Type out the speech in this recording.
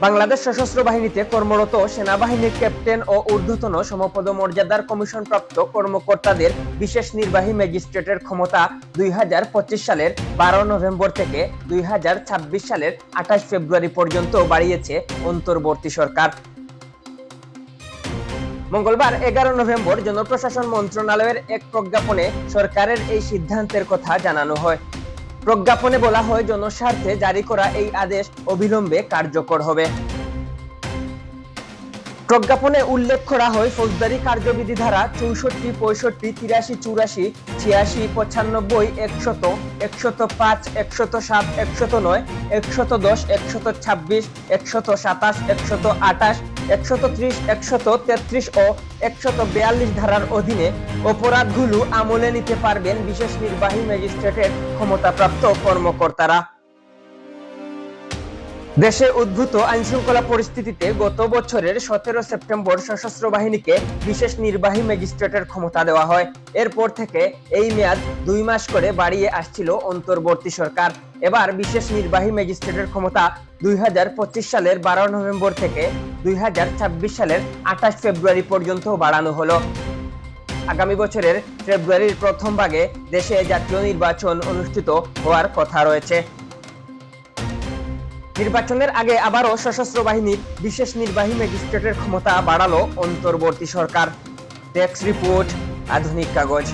বাংলাদেশ সশস্ত্র বাহিনীতে কর্মরত সেনাবাহিনীর ক্যাপ্টেন ও ঊর্ধ্বতন সমপদমর্যাদার কমিশনপ্রাপ্ত কর্মকর্তাদের বিশেষ নির্বাহী ম্যাজিস্ট্রেটের ক্ষমতা 2025 সালের 12 নভেম্বর থেকে 2026 সালের 28 ফেব্রুয়ারি পর্যন্ত বাড়িয়েছে অন্তর্বর্তী সরকার। মঙ্গলবার 11 নভেম্বর জনপ্রশাসন মন্ত্রণালয়ের এক প্রজ্ঞাপনে সরকারের এই সিদ্ধান্তের কথা জানানো হয়। প্রজ্ঞাপনে বলা হয়, জনস্বার্থে জারি করা এই আদেশ অবিলম্বে কার্যকর হবে। প্রজ্ঞাপনে উল্লেখ করা হয়, ফৌজদারি কার্যবিধি ধারা 64, 65, 83, 84, 86, 95, 100, 105, 107, 109, 110, 126, 127, 128, 130, 133 ও 142 ধারার অধীনে অপরাধগুলো আমলে নিতে পারবেন বিশেষ নির্বাহী ম্যাজিস্ট্রেটের ক্ষমতাপ্রাপ্ত কর্মকর্তারা। দেশে উদ্ভূত আইনশৃঙ্খলা পরিস্থিতিতে গত বছরের 17 সেপ্টেম্বর সশস্ত্র বাহিনীকে বিশেষ নির্বাহী ম্যাজিস্ট্রেটের ক্ষমতা দেওয়া হয়। এরপর থেকে এই মেয়াদ 2 মাস করে বাড়িয়ে আসছিল অন্তর্বর্তী সরকার। এবার বিশেষ নির্বাহী ম্যাজিস্ট্রেটের ক্ষমতা 2025 সালের 12 নভেম্বর থেকে 2026 সালের 28 ফেব্রুয়ারি পর্যন্ত বাড়ানো হলো। আগামী বছরের ফেব্রুয়ারির প্রথম ভাগে দেশে জাতীয় নির্বাচন অনুষ্ঠিত হওয়ার কথা রয়েছে। নির্বাচনের আগে আবারও সশস্ত্র বাহিনীর বিশেষ নির্বাহী ম্যাজিস্ট্রেটের ক্ষমতা বাড়ালো অন্তর্বর্তী সরকার। ডেস্ক রিপোর্ট, আধুনিক কাগজ।